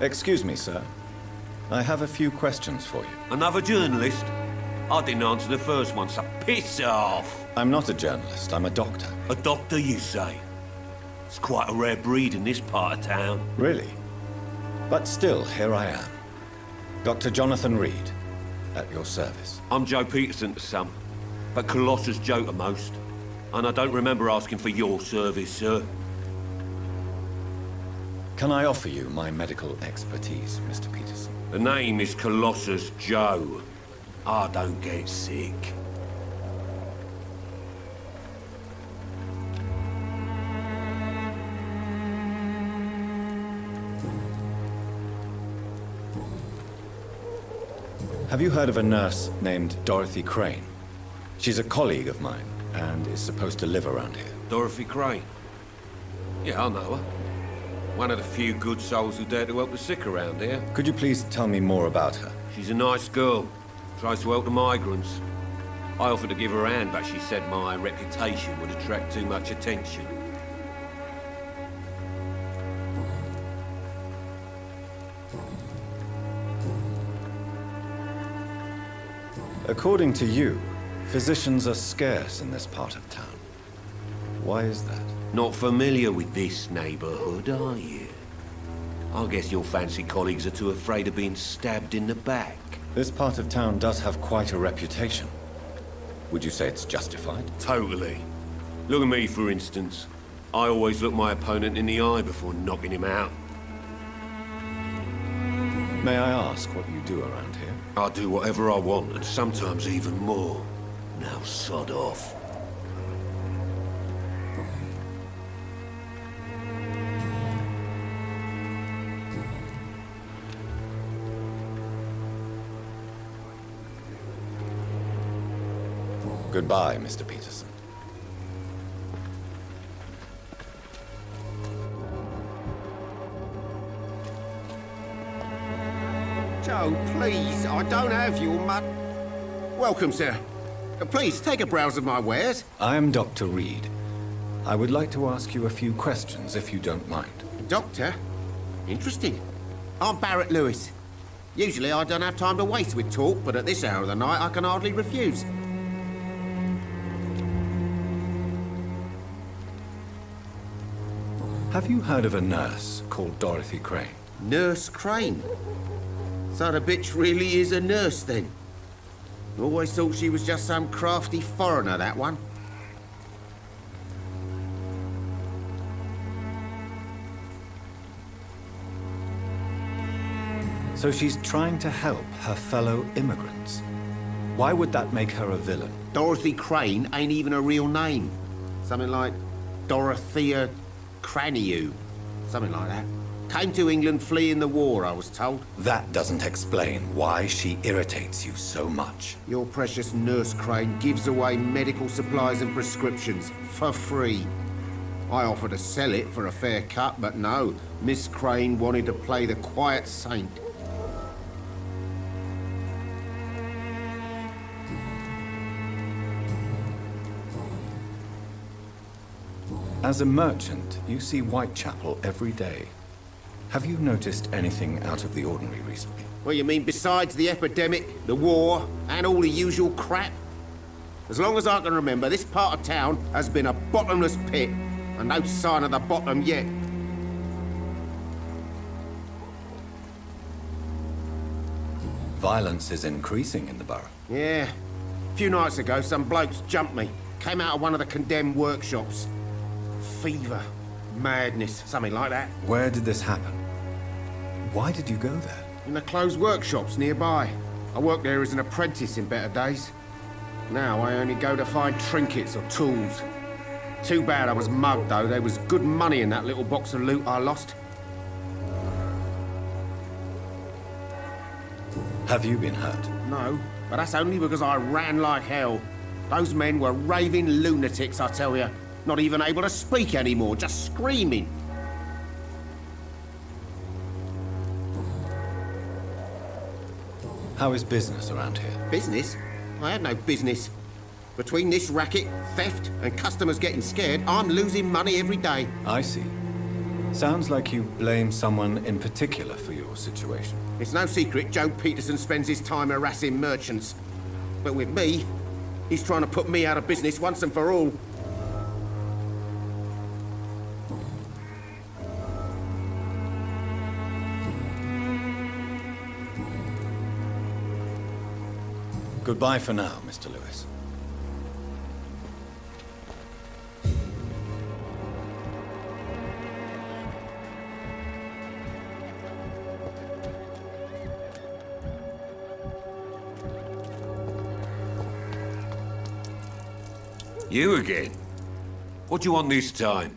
Excuse me, sir. I have a few questions for you. Another journalist? I didn't answer the first one, so piss off! I'm not a journalist, I'm a doctor. A doctor, you say? It's quite a rare breed in this part of town. Really? But still, here I am. Dr. Jonathan Reed, at your service. I'm Joe Peterson to some, but Colossus Joe to most. And I don't remember asking for your service, sir. Can I offer you my medical expertise, Mr. Peterson? The name is Colossus Joe. I don't get sick. Have you heard of a nurse named Dorothy Crane? She's a colleague of mine, and is supposed to live around here. Dorothy Crane? Yeah, I know her. One of the few good souls who dare to help the sick around here. Could you please tell me more about her? She's a nice girl. Tries to help the migrants. I offered to give her a hand, but she said my reputation would attract too much attention. According to you, physicians are scarce in this part of town. Why is that? Not familiar with this neighborhood, are you? I guess your fancy colleagues are too afraid of being stabbed in the back. This part of town does have quite a reputation. Would you say it's justified? Totally. Look at me, for instance. I always look my opponent in the eye before knocking him out. May I ask what you do around here? I do whatever I want, and sometimes even more. Now sod off. Goodbye, Mr. Peterson. Joe, please, I don't have your Welcome, sir. Please, take a browse of my wares. I am Dr. Reed. I would like to ask you a few questions, if you don't mind. Doctor? Interesting. I'm Barrett Lewis. Usually I don't have time to waste with talk, but at this hour of the night I can hardly refuse. Have you heard of a nurse called Dorothy Crane? Nurse Crane? So the bitch really is a nurse, then? Always thought she was just some crafty foreigner, that one. So she's trying to help her fellow immigrants. Why would that make her a villain? Dorothy Crane ain't even a real name. Something like Dorothea Craniu. Something like that. Came to England fleeing the war, I was told. That doesn't explain why she irritates you so much. Your precious Nurse Crane gives away medical supplies and prescriptions for free. I offered to sell it for a fair cut, but no. Miss Crane wanted to play the quiet saint. As a merchant, you see Whitechapel every day. Have you noticed anything out of the ordinary recently? Well, you mean besides the epidemic, the war, and all the usual crap? As long as I can remember, this part of town has been a bottomless pit, and no sign of the bottom yet. Violence is increasing in the borough. Yeah. A few nights ago, some blokes jumped me. Came out of one of the condemned workshops. Fever, madness, something like that. Where did this happen? Why did you go there? In the closed workshops nearby. I worked there as an apprentice in better days. Now I only go to find trinkets or tools. Too bad I was mugged, though. There was good money in that little box of loot I lost. Have you been hurt? No, but that's only because I ran like hell. Those men were raving lunatics, I tell you. Not even able to speak anymore, just screaming. How is business around here? Business? I had no business. Between this racket, theft, and customers getting scared, I'm losing money every day. I see. Sounds like you blame someone in particular for your situation. It's no secret Joe Peterson spends his time harassing merchants. But with me, he's trying to put me out of business once and for all. Goodbye for now, Mr. Lewis. You again? What do you want this time?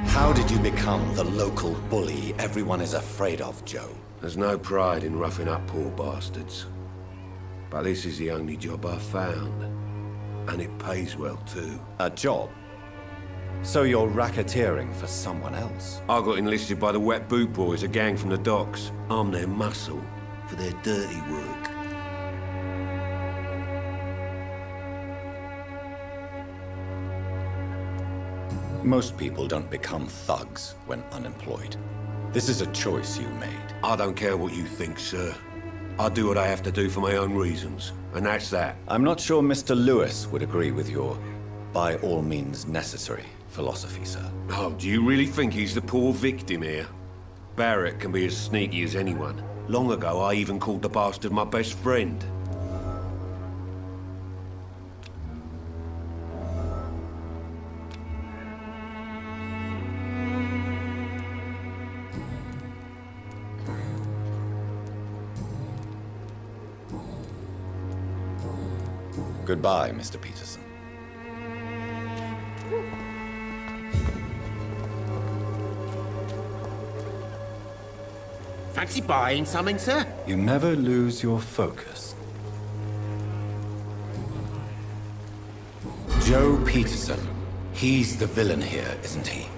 How did you become the local bully everyone is afraid of, Joe? There's no pride in roughing up poor bastards. But this is the only job I've found. And it pays well, too. A job? So you're racketeering for someone else? I got enlisted by the Wet Boot Boys, a gang from the docks. I'm their muscle for their dirty work. Most people don't become thugs when unemployed. This is a choice you made. I don't care what you think, sir. I do what I have to do for my own reasons, and that's that. I'm not sure Mr. Lewis would agree with your by all means necessary philosophy, sir. Oh, do you really think he's the poor victim here? Barrett can be as sneaky as anyone. Long ago, I even called the bastard my best friend. Goodbye, Mr. Peterson. Fancy buying something, sir? You never lose your focus. Joe Peterson. He's the villain here, isn't he?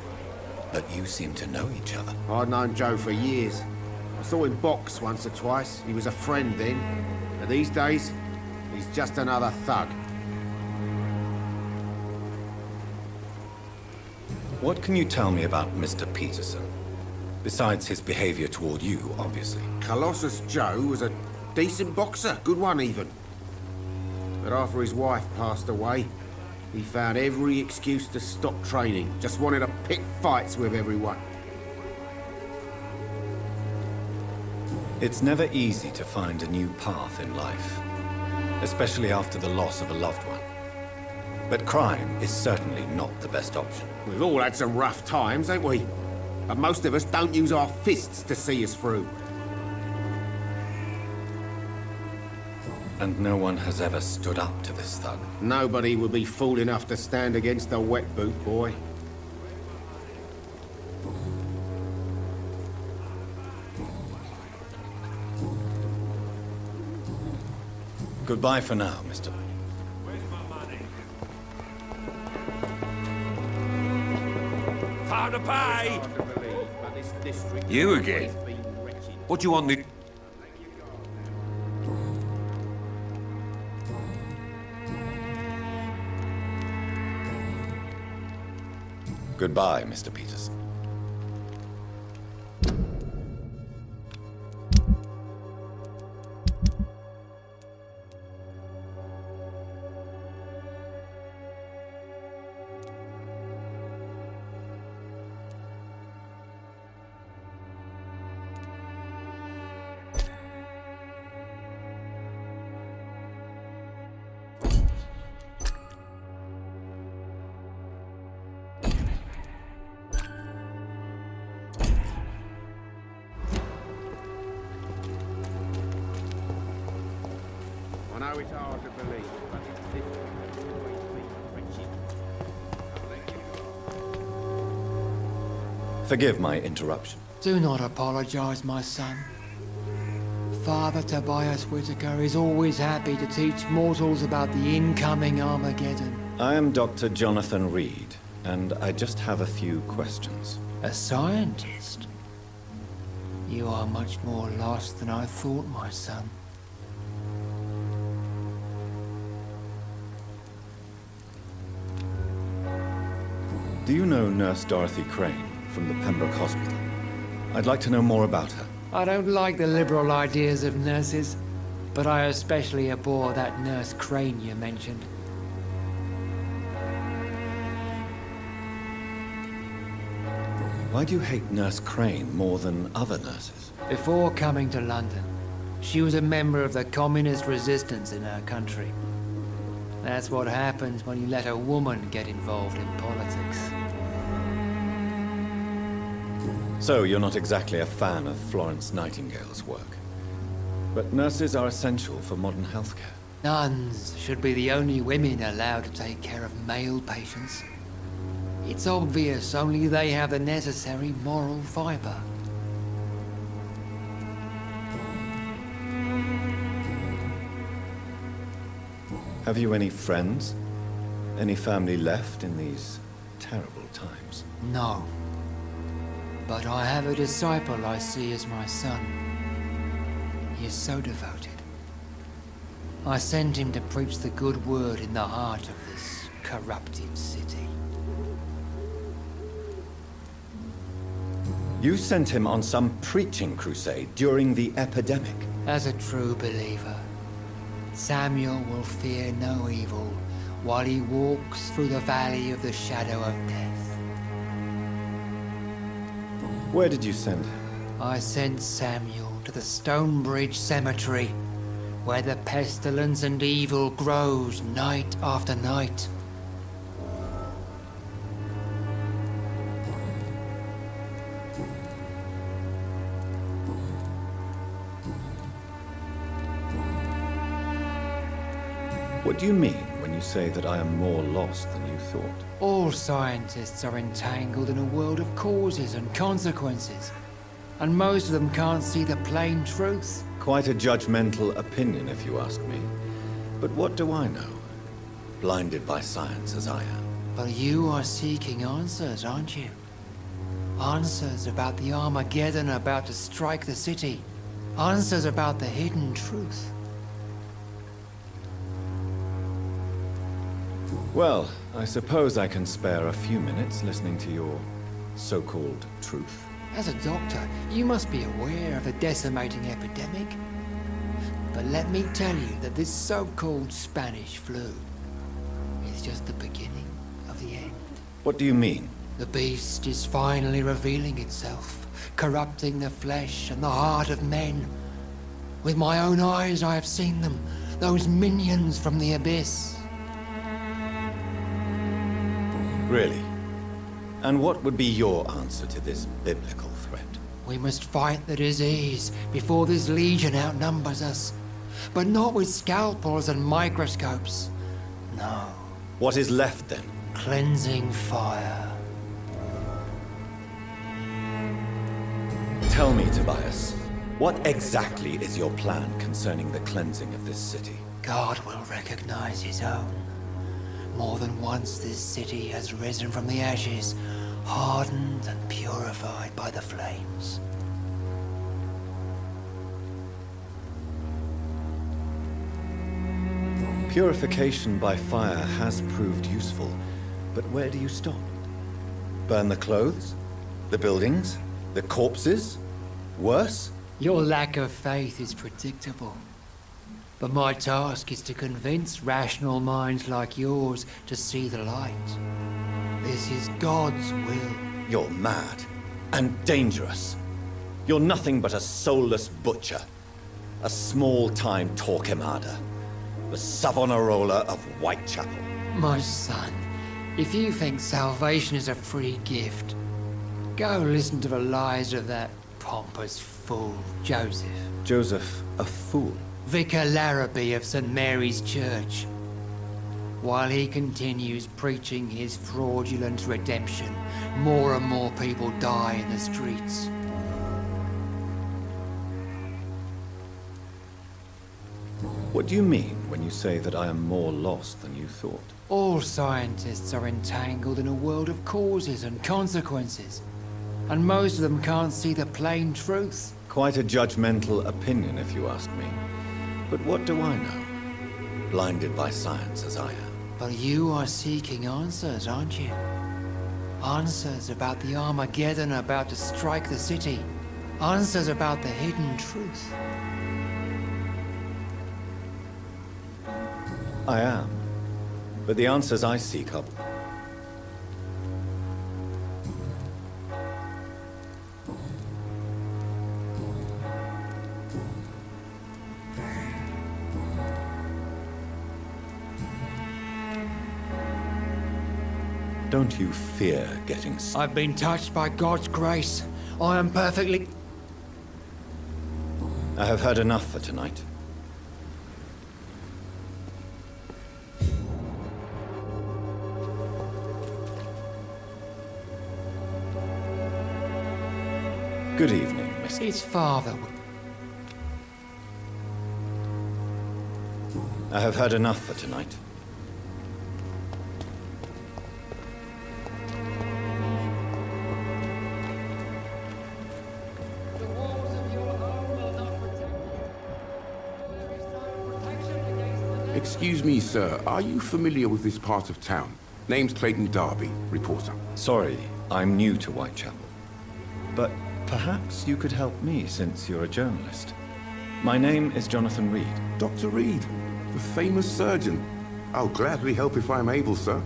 But you seem to know each other. I'd known Joe for years. I saw him box once or twice. He was a friend then. But these days, he's just another thug. What can you tell me about Mr. Peterson? Besides his behavior toward you, obviously. Colossus Joe was a decent boxer, good one even. But after his wife passed away, he found every excuse to stop training. Just wanted to pick fights with everyone. It's never easy to find a new path in life, especially after the loss of a loved one. But crime is certainly not the best option. We've all had some rough times, ain't we? But most of us don't use our fists to see us through. And no one has ever stood up to this thug. Nobody would be fool enough to stand against the Wet Boot Boy. Goodbye for now, Mr. Where's my money? Time to pay! You again? What do you want the... Goodbye, Mr. Peterson. I know it's hard to believe, but this has always been friendship. Forgive my interruption. Do not apologize, my son. Father Tobias Whitaker is always happy to teach mortals about the incoming Armageddon. I am Dr. Jonathan Reed, and I just have a few questions. A scientist? You are much more lost than I thought, my son. Do you know Nurse Dorothy Crane from the Pembroke Hospital? I'd like to know more about her. I don't like the liberal ideas of nurses, but I especially abhor that Nurse Crane you mentioned. Why do you hate Nurse Crane more than other nurses? Before coming to London, she was a member of the communist resistance in her country. That's what happens when you let a woman get involved in politics. So you're not exactly a fan of Florence Nightingale's work. But nurses are essential for modern healthcare. Nuns should be the only women allowed to take care of male patients. It's obvious only they have the necessary moral fiber. Have you any friends? Any family left in these terrible times? No. But I have a disciple I see as my son. He is so devoted. I sent him to preach the good word in the heart of this corrupted city. You sent him on some preaching crusade during the epidemic. As a true believer, Samuel will fear no evil while he walks through the valley of the shadow of death. Where did you send him? I sent Samuel to the Stonebridge Cemetery, where the pestilence and evil grows night after night. What do you mean when you say that I am more lost than you thought? All scientists are entangled in a world of causes and consequences, and most of them can't see the plain truth. Quite a judgmental opinion, if you ask me. But what do I know? Blinded by science as I am. But you are seeking answers, aren't you? Answers about the Armageddon about to strike the city. Answers about the hidden truth. Well, I suppose I can spare a few minutes listening to your so-called truth. As a doctor, you must be aware of the decimating epidemic. But let me tell you that this so-called Spanish flu is just the beginning of the end. What do you mean? The beast is finally revealing itself, corrupting the flesh and the heart of men. With my own eyes I have seen them, those minions from the abyss. Really? And what would be your answer to this biblical threat? We must fight the disease before this legion outnumbers us. But not with scalpels and microscopes. No. What is left then? Cleansing fire. Tell me, Tobias, what exactly is your plan concerning the cleansing of this city? God will recognize his own. More than once this city has risen from the ashes, hardened and purified by the flames. Purification by fire has proved useful, but where do you stop? Burn the clothes? The buildings? The corpses? Worse? Your lack of faith is predictable. But my task is to convince rational minds like yours to see the light. This is God's will. You're mad and dangerous. You're nothing but a soulless butcher. A small-time Torquemada. The Savonarola of Whitechapel. My son, if you think salvation is a free gift, go listen to the lies of that pompous fool, Joseph. Joseph, a fool? Vicar Larrabee of St. Mary's Church. While he continues preaching his fraudulent redemption, more and more people die in the streets. What do you mean when you say that I am more lost than you thought? All scientists are entangled in a world of causes and consequences, and most of them can't see the plain truth. Quite a judgmental opinion, if you ask me. But what do I know? Blinded by science as I am. But you are seeking answers, aren't you? Answers about the Armageddon about to strike the city. Answers about the hidden truth. I am. But the answers I seek are... Don't you fear getting... I've been touched by God's grace. I am perfectly... I have heard enough for tonight. Good evening, Miss... His father... I have heard enough for tonight. Excuse me, sir. Are you familiar with this part of town? Name's Clayton Darby, reporter. Sorry, I'm new to Whitechapel. But perhaps you could help me since you're a journalist. My name is Jonathan Reed. Dr. Reed, the famous surgeon. I'll gladly help if I'm able, sir.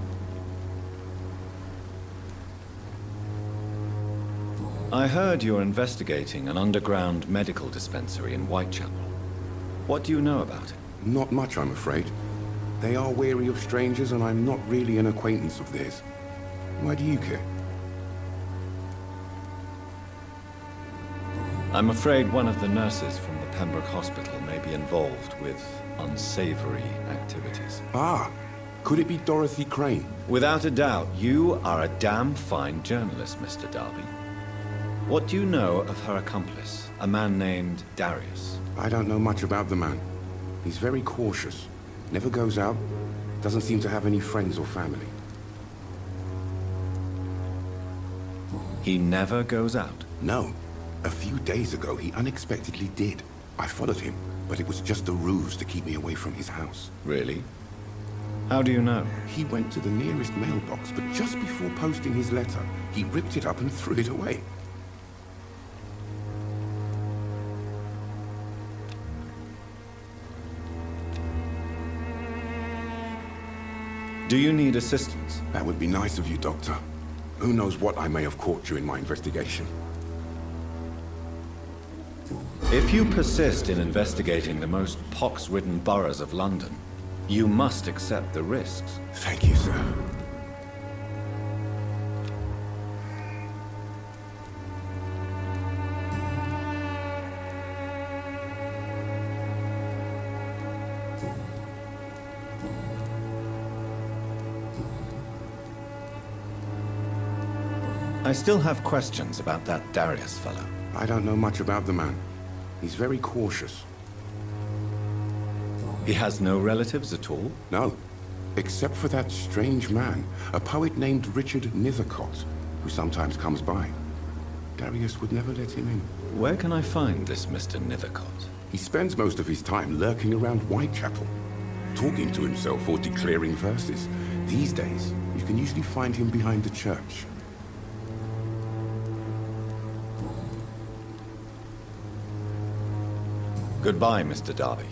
I heard you're investigating an underground medical dispensary in Whitechapel. What do you know about it? Not much, I'm afraid. They are wary of strangers, and I'm not really an acquaintance of theirs. Why do you care? I'm afraid one of the nurses from the Pembroke Hospital may be involved with unsavory activities. Ah, could it be Dorothy Crane? Without a doubt, you are a damn fine journalist, Mr. Darby. What do you know of her accomplice, a man named Darius? I don't know much about the man. He's very cautious. Never goes out. Doesn't seem to have any friends or family. He never goes out? No. A few days ago, he unexpectedly did. I followed him, but it was just a ruse to keep me away from his house. Really? How do you know? He went to the nearest mailbox, but just before posting his letter, he ripped it up and threw it away. Do you need assistance? That would be nice of you, Doctor. Who knows what I may have caught during my investigation. If you persist in investigating the most pox-ridden boroughs of London, you must accept the risks. Thank you, sir. I still have questions about that Darius fellow. I don't know much about the man. He's very cautious. He has no relatives at all? No, except for that strange man, a poet named Richard Nethercott, who sometimes comes by. Darius would never let him in. Where can I find this Mr. Nethercott? He spends most of his time lurking around Whitechapel, talking to himself or declaring verses. These days, you can usually find him behind the church. Goodbye, Mr. Darby.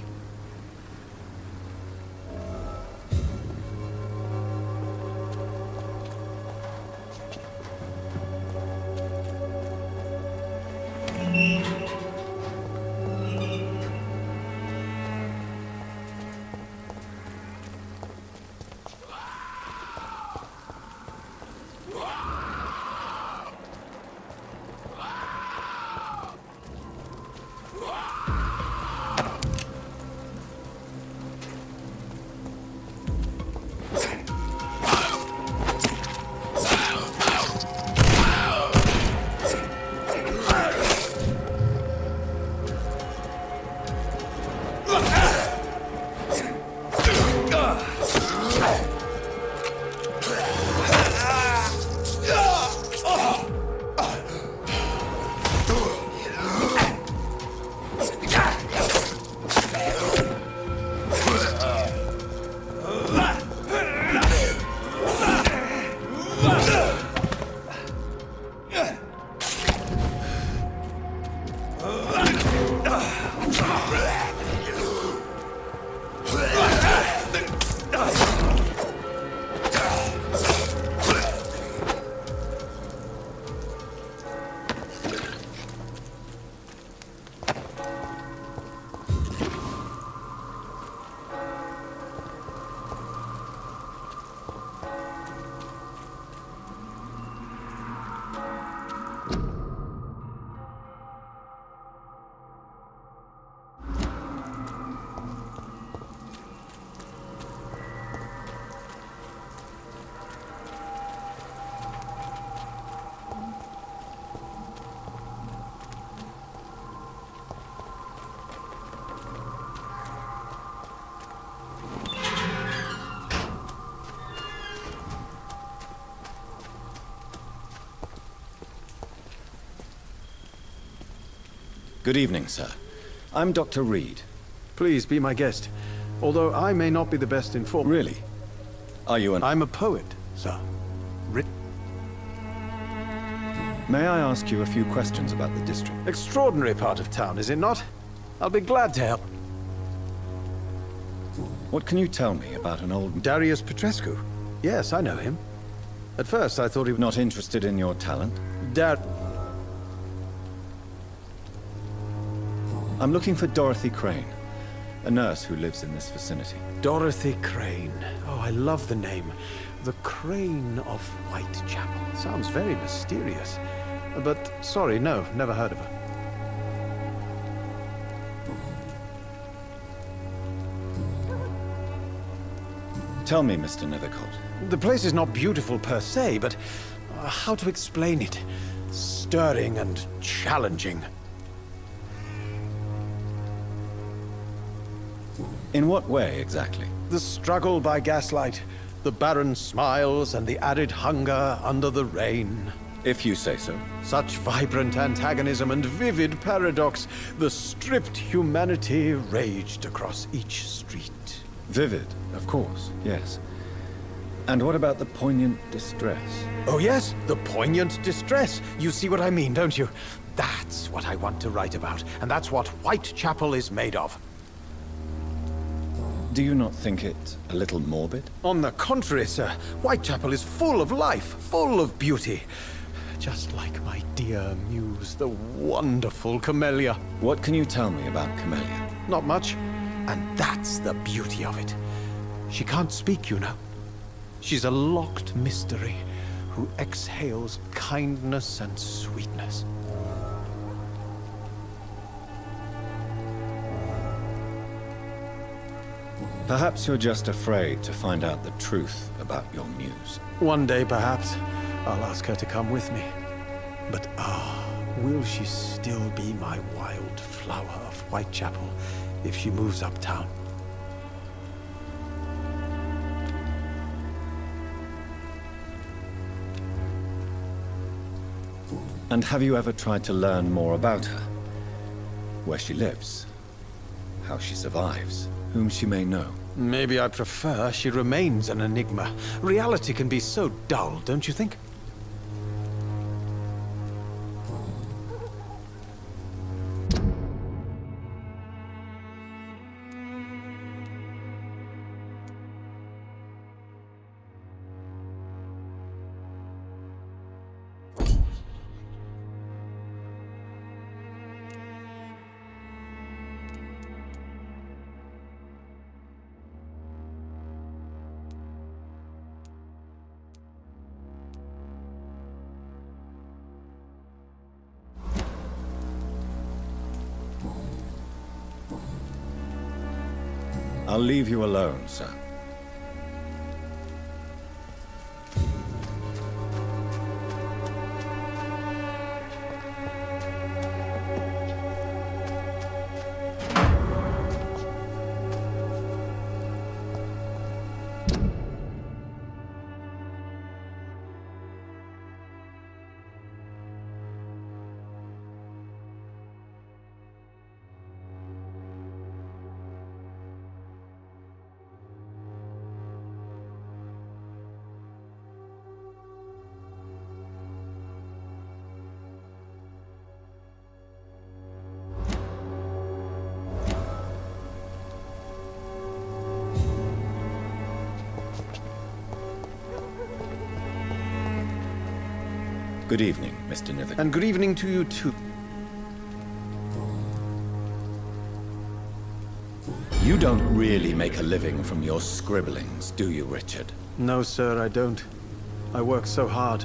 Good evening, sir. I'm Dr. Reed. Please be my guest, although I may not be the best informed. Really? Are you an... I'm a poet, sir. May I ask you a few questions about the district? Extraordinary part of town, is it not? I'll be glad to help. What can you tell me about an old... Darius Petrescu. Yes, I know him. At first, I thought he was... Not interested in your talent? I'm looking for Dorothy Crane, a nurse who lives in this vicinity. Dorothy Crane. Oh, I love the name. The Crane of Whitechapel. Sounds very mysterious. But, sorry, no, never heard of her. Tell me, Mr. Nethercourt. The place is not beautiful per se, but how to explain it? Stirring and challenging. In what way, exactly? The struggle by gaslight, the barren smiles and the added hunger under the rain. If you say so. Such vibrant antagonism and vivid paradox, the stripped humanity raged across each street. Vivid, of course, yes. And what about the poignant distress? Oh yes, the poignant distress. You see what I mean, don't you? That's what I want to write about, and that's what Whitechapel is made of. Do you not think it a little morbid? On the contrary, sir. Whitechapel is full of life, full of beauty. Just like my dear muse, the wonderful Camellia. What can you tell me about Camellia? Not much. And that's the beauty of it. She can't speak, you know. She's a locked mystery who exhales kindness and sweetness. Perhaps you're just afraid to find out the truth about your muse. One day, perhaps, I'll ask her to come with me. But will she still be my wild flower of Whitechapel if she moves uptown? And have you ever tried to learn more about her? Where she lives? How she survives? Whom she may know? Maybe I prefer she remains an enigma. Reality can be so dull, don't you think? I'll leave you alone, sir. Good evening, Mr. Nithic. And good evening to you too. You don't really make a living from your scribblings, do you, Richard? No, sir, I don't. I work so hard.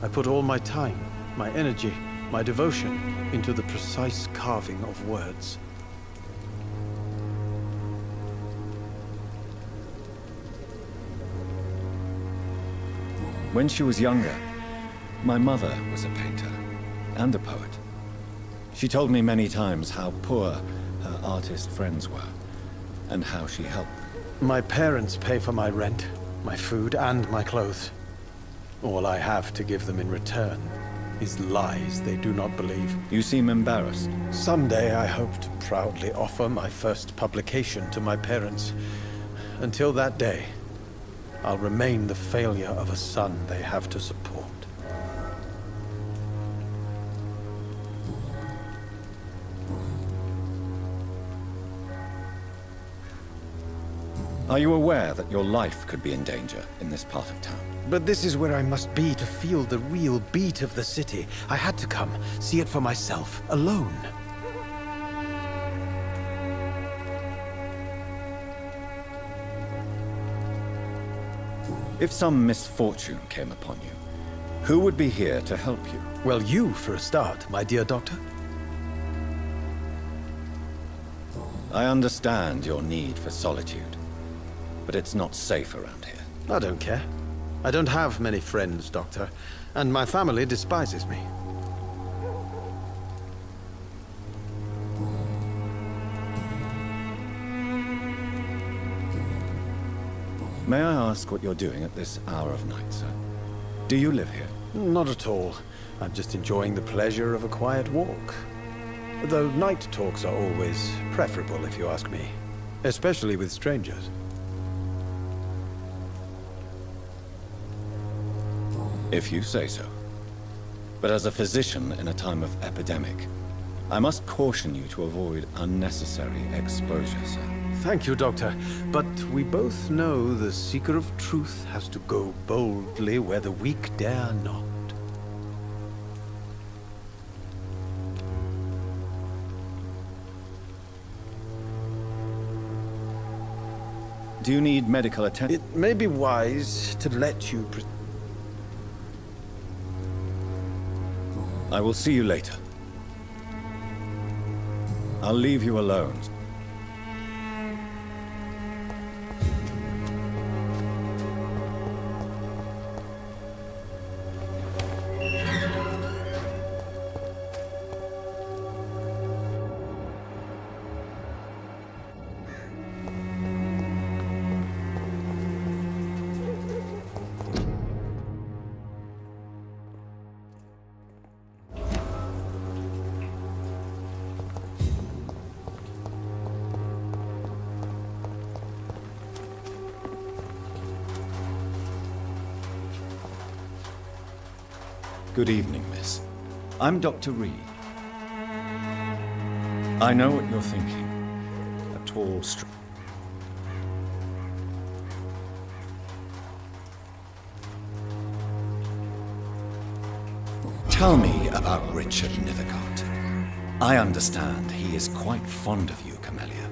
I put all my time, my energy, my devotion into the precise carving of words. When she was younger, my mother was a painter and a poet. She told me many times how poor her artist friends were, and how she helped. My parents pay for my rent, my food, and my clothes. All I have to give them in return is lies they do not believe. You seem embarrassed. Someday I hope to proudly offer my first publication to my parents. Until that day, I'll remain the failure of a son they have to support. Are you aware that your life could be in danger in this part of town? But this is where I must be to feel the real beat of the city. I had to come, see it for myself, alone. If some misfortune came upon you, who would be here to help you? Well, you for a start, my dear doctor. I understand your need for solitude, but it's not safe around here. I don't care. I don't have many friends, Doctor, and my family despises me. May I ask what you're doing at this hour of night, sir? Do you live here? Not at all. I'm just enjoying the pleasure of a quiet walk. Though night talks are always preferable, if you ask me. Especially with strangers. If you say so. But as a physician in a time of epidemic, I must caution you to avoid unnecessary exposure, sir. Thank you, Doctor. But we both know the seeker of truth has to go boldly where the weak dare not. Do you need medical attention? It may be wise to let you... I will see you later. I'll leave you alone. Good evening, miss. I'm Dr. Reed. I know what you're thinking. A tall, Tell me about Richard Nithic. I understand he is quite fond of you, Camellia.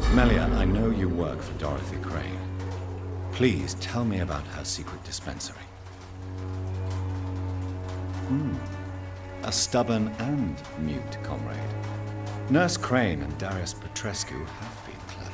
Camellia, I know you work for Dorothy Crane. Please tell me about her secret dispensary. A stubborn and mute comrade. Nurse Crane and Darius Petrescu have been clever.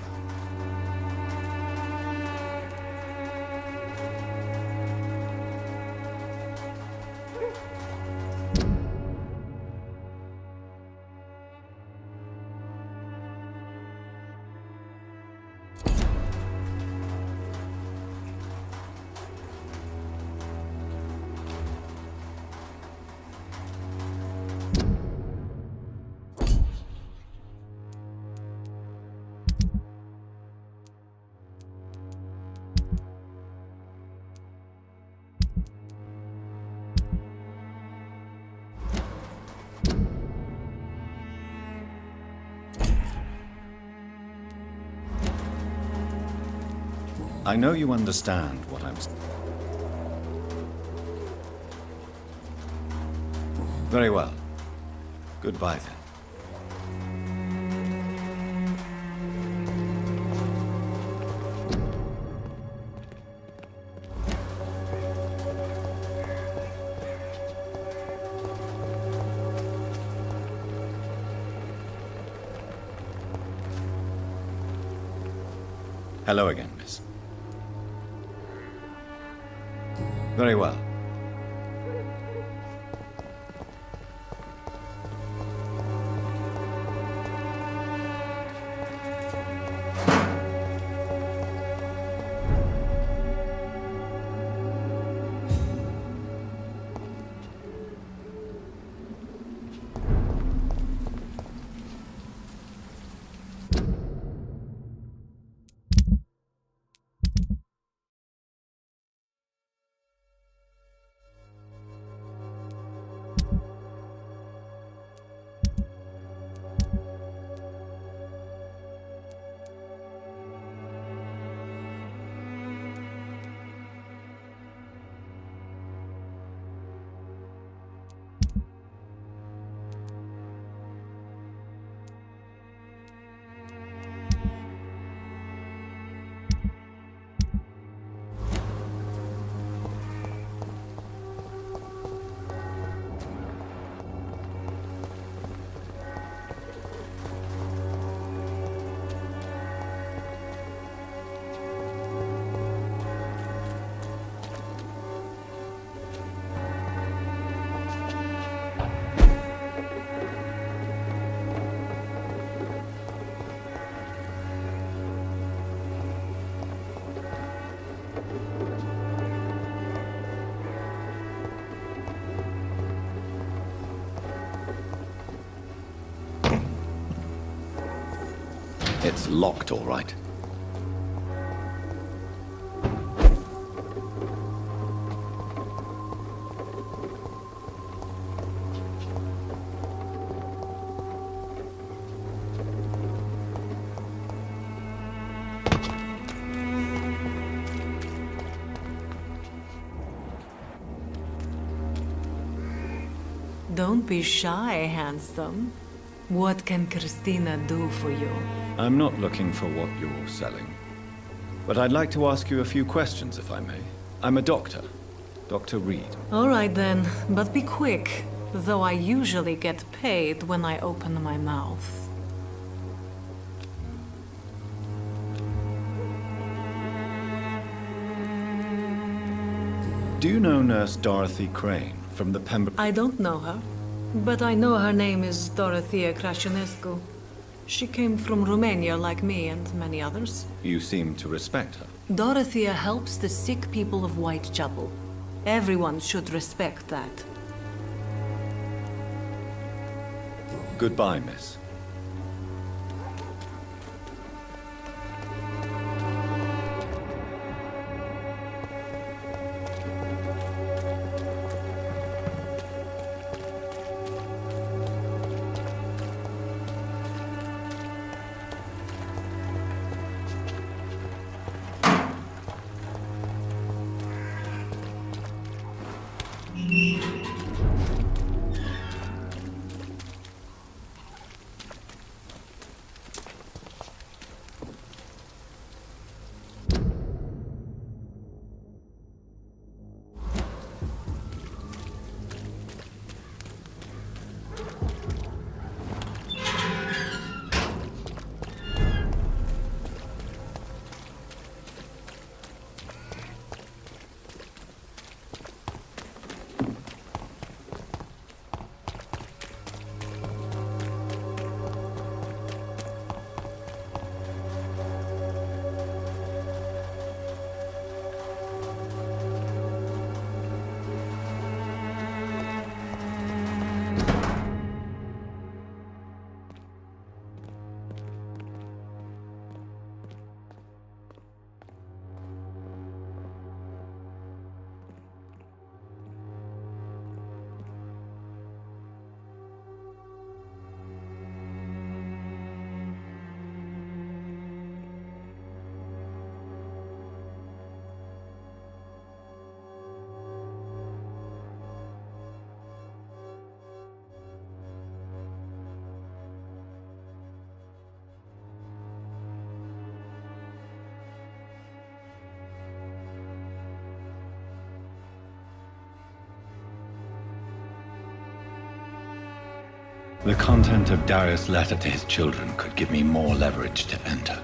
I know you understand what I'm saying. Very well. Goodbye then. Hello again, miss. Very well. It's locked, all right. Don't be shy, handsome. What can Christina do for you? I'm not looking for what you're selling. But I'd like to ask you a few questions, if I may. I'm a doctor. Dr. Reed. All right then, but be quick, though I usually get paid when I open my mouth. Do you know Nurse Dorothy Crane from the Pembroke? I don't know her, but I know her name is Dorothea Crăciunescu. She came from Romania like me and many others. You seem to respect her. Dorothea helps the sick people of Whitechapel. Everyone should respect that. Goodbye, miss. The content of Darius' letter to his children could give me more leverage to enter.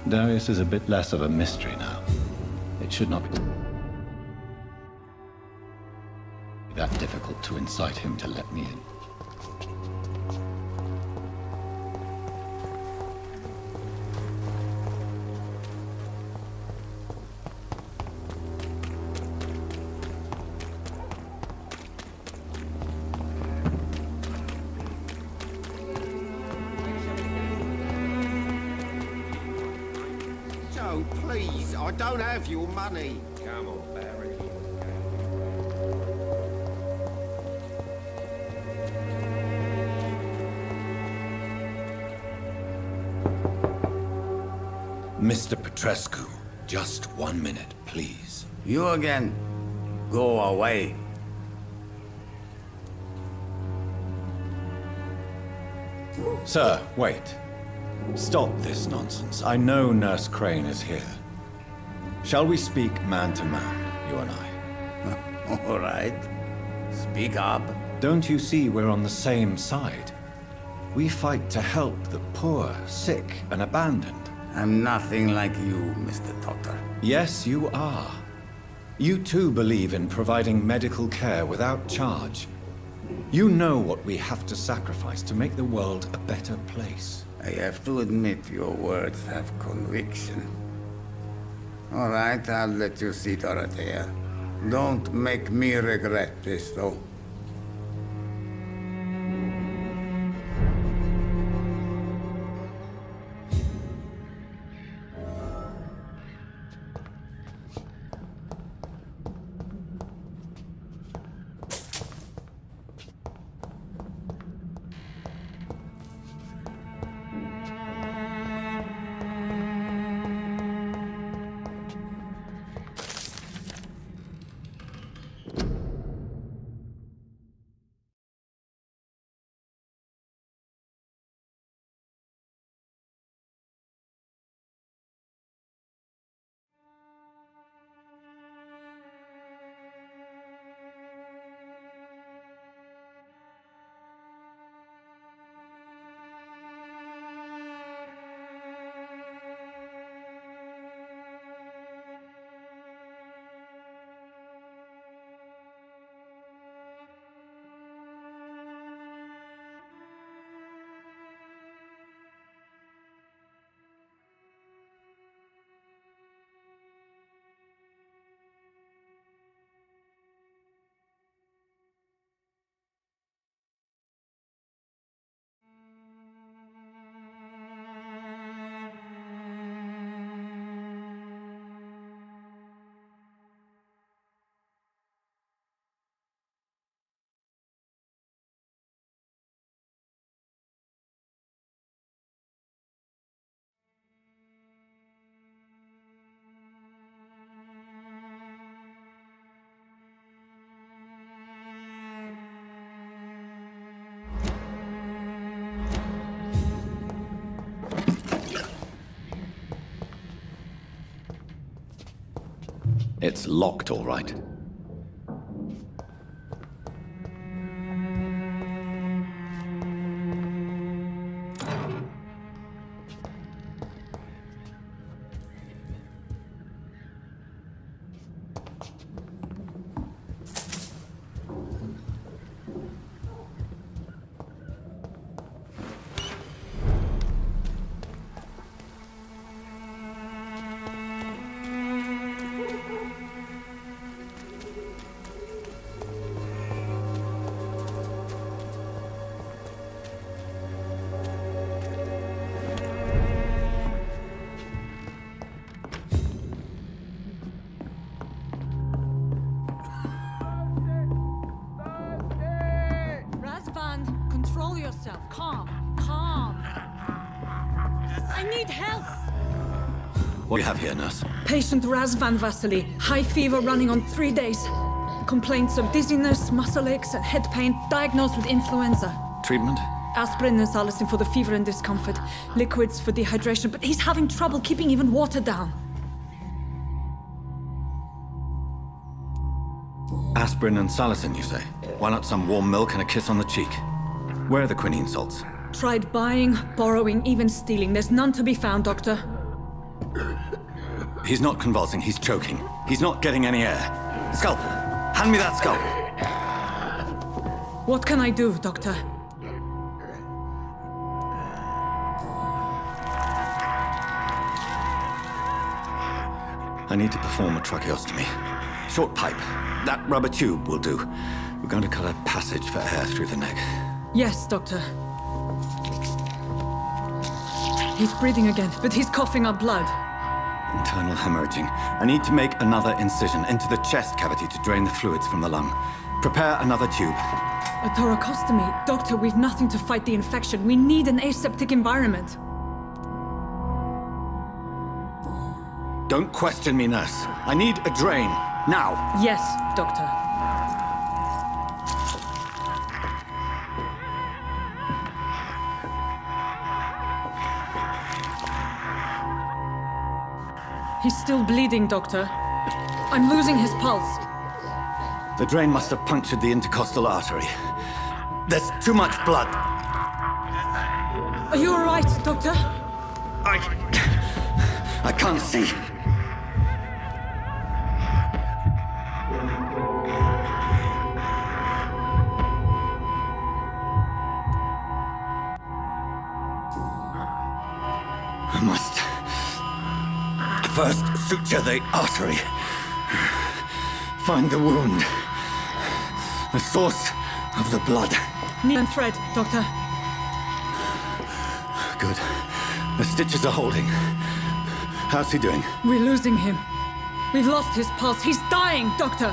Darius is a bit less of a mystery now. It should not be that difficult to incite him to let me in. Joe, please, I don't have your money. Come on, Barry. Mr. Petrescu, just 1 minute, please. You again. Go away. Sir, wait. Stop this nonsense. I know Nurse Crane is here. Shall we speak man to man, you and I? All right. Speak up. Don't you see we're on the same side? We fight to help the poor, sick, and abandoned. I'm nothing like you, Mr. Doctor. Yes, you are. You too believe in providing medical care without charge. You know what we have to sacrifice to make the world a better place. I have to admit your words have conviction. All right, I'll let you see, Dorothea. Don't make me regret this, though. It's locked, all right. Control yourself. Calm. Calm. I need help. What do you have here, nurse? Patient Razvan Vasily. High fever running on 3 days. Complaints of dizziness, muscle aches, and head pain. Diagnosed with influenza. Treatment? Aspirin and salicin for the fever and discomfort. Liquids for dehydration, but he's having trouble keeping even water down. Aspirin and salicin, you say? Why not some warm milk and a kiss on the cheek? Where are the quinine salts? Tried buying, borrowing, even stealing. There's none to be found, Doctor. He's not convulsing, he's choking. He's not getting any air. Scalpel! Hand me that scalpel! What can I do, Doctor? I need to perform a tracheostomy. Short pipe. That rubber tube will do. We're going to cut a passage for air through the neck. Yes, Doctor. He's breathing again, but he's coughing up blood. Internal hemorrhaging. I need to make another incision into the chest cavity to drain the fluids from the lung. Prepare another tube. A thoracostomy? Doctor, we've nothing to fight the infection. We need an aseptic environment. Don't question me, nurse. I need a drain. Now. Yes, Doctor. He's still bleeding, Doctor. I'm losing his pulse. The drain must have punctured the intercostal artery. There's too much blood. Are you all right, Doctor? I can't see. I must first suture the artery. Find the wound. The source of the blood. Needle and thread, Doctor. Good. The stitches are holding. How's he doing? We're losing him. We've lost his pulse. He's dying, Doctor.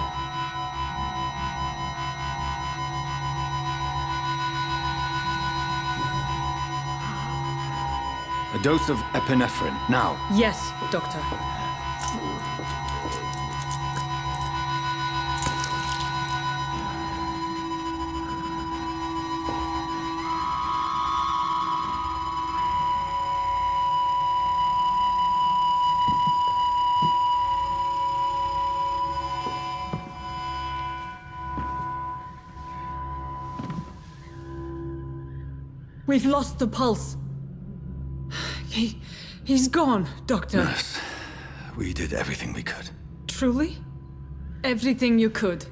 A dose of epinephrine, now. Yes, Doctor. We've lost the pulse. He's gone, Doctor. Nurse, we did everything we could. Truly? Everything you could.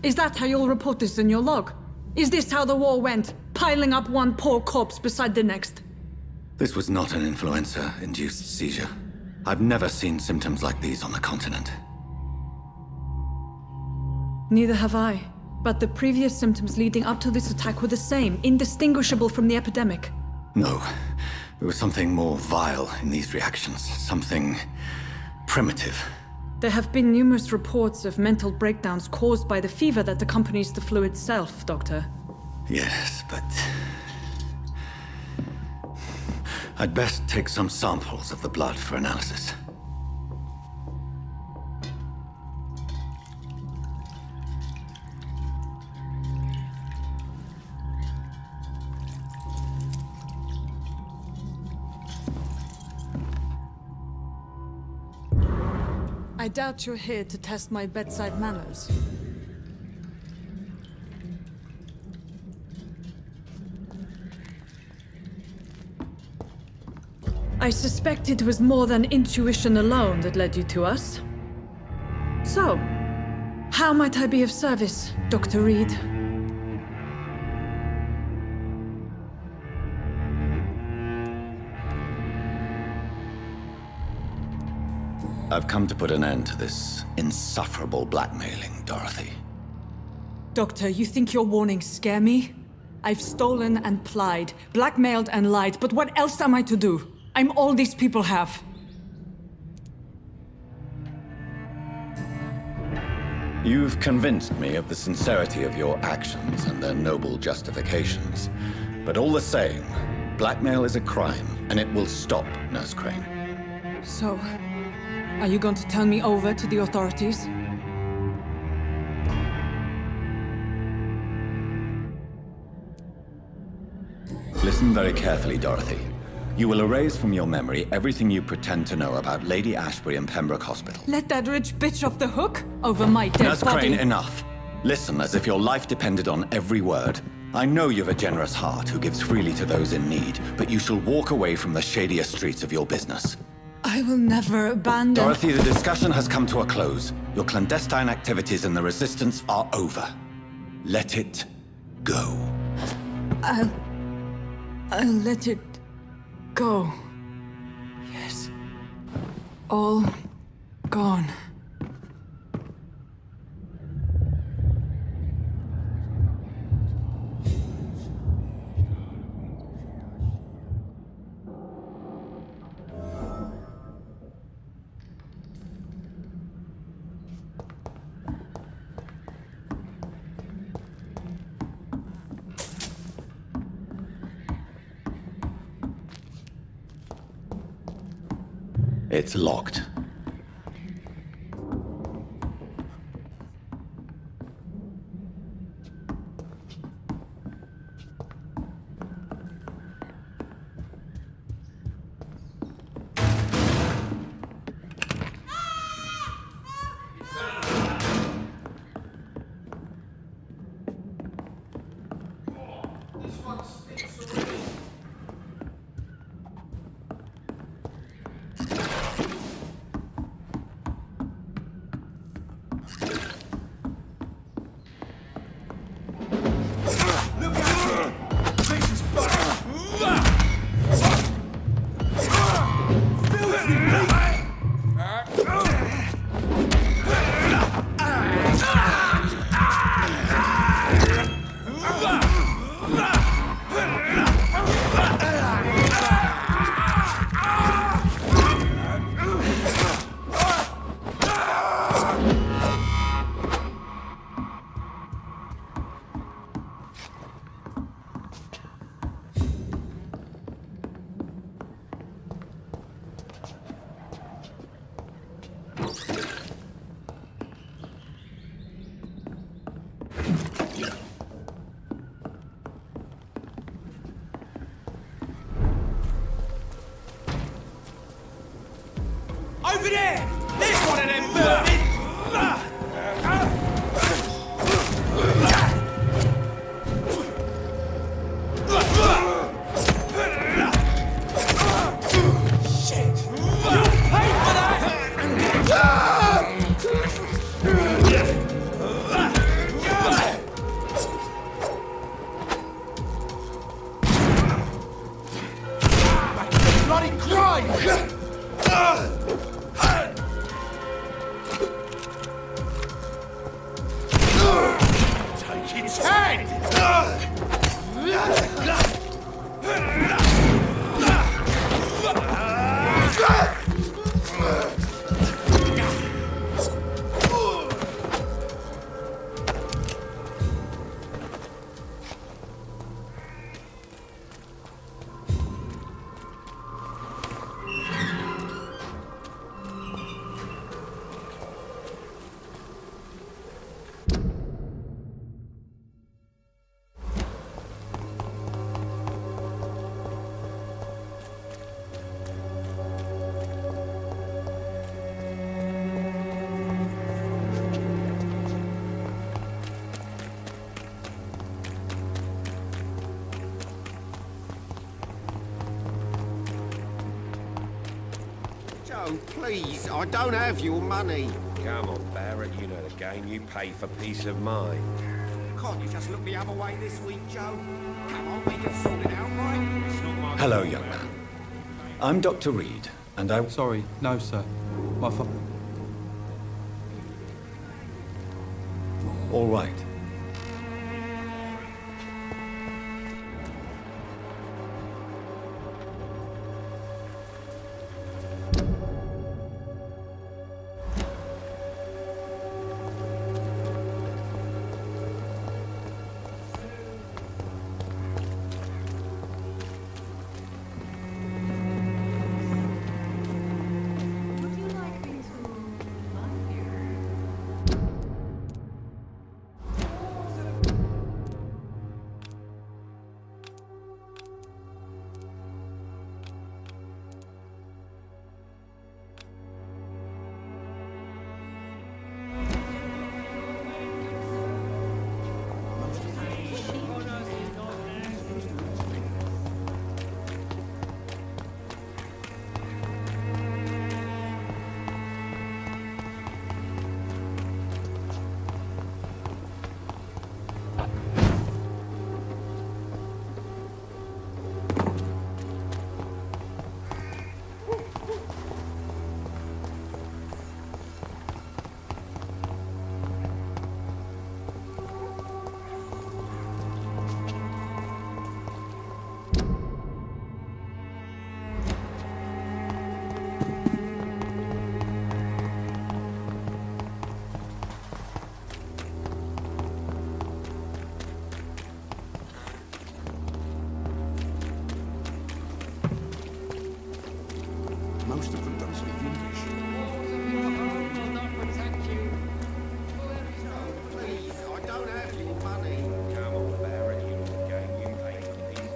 Is that how you'll report this in your log? Is this how the war went? Piling up one poor corpse beside the next? This was not an influenza-induced seizure. I've never seen symptoms like these on the continent. Neither have I. But the previous symptoms leading up to this attack were the same, indistinguishable from the epidemic. No. There was something more vile in these reactions. Something primitive. There have been numerous reports of mental breakdowns caused by the fever that accompanies the flu itself, Doctor. Yes, but... I'd best take some samples of the blood for analysis. I doubt you're here to test my bedside manners. I suspect it was more than intuition alone that led you to us. So, how might I be of service, Dr. Reed? I've come to put an end to this insufferable blackmailing, Dorothy. Doctor, you think your warnings scare me? I've stolen and plied, blackmailed and lied, but what else am I to do? I'm all these people have. You've convinced me of the sincerity of your actions and their noble justifications. But all the same, blackmail is a crime, and it will stop, Nurse Crane. So, are you going to turn me over to the authorities? Listen very carefully, Dorothy. You will erase from your memory everything you pretend to know about Lady Ashbury and Pembroke Hospital. Let that rich bitch off the hook over my dead Nurse body. Crane, enough. Listen as if your life depended on every word. I know you've a generous heart who gives freely to those in need, but you shall walk away from the shadier streets of your business. I will never abandon... Dorothy, the discussion has come to a close. Your clandestine activities in the Resistance are over. Let it go. I'll let it go. Yes. All gone. It's locked. Over there! There's one of them burning! Shit! You'll pay for that! Bloody crime! Take its head! Joe, please, I don't have your money. Come on, Barrett, you know the game. You pay for peace of mind. Can't you just look the other way this week, Joe? Come on, we can sort it out, right? It's not my... Hello, young man. I'm Dr. Reed, and I... Sorry, no, sir. My fault. All right. Would you like me to... Vampyr? Most of them don't speak English. Please, I don't have any money. Come on, Barrett, you know the game. You pay for these.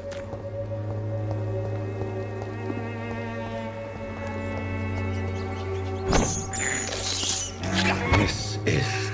This is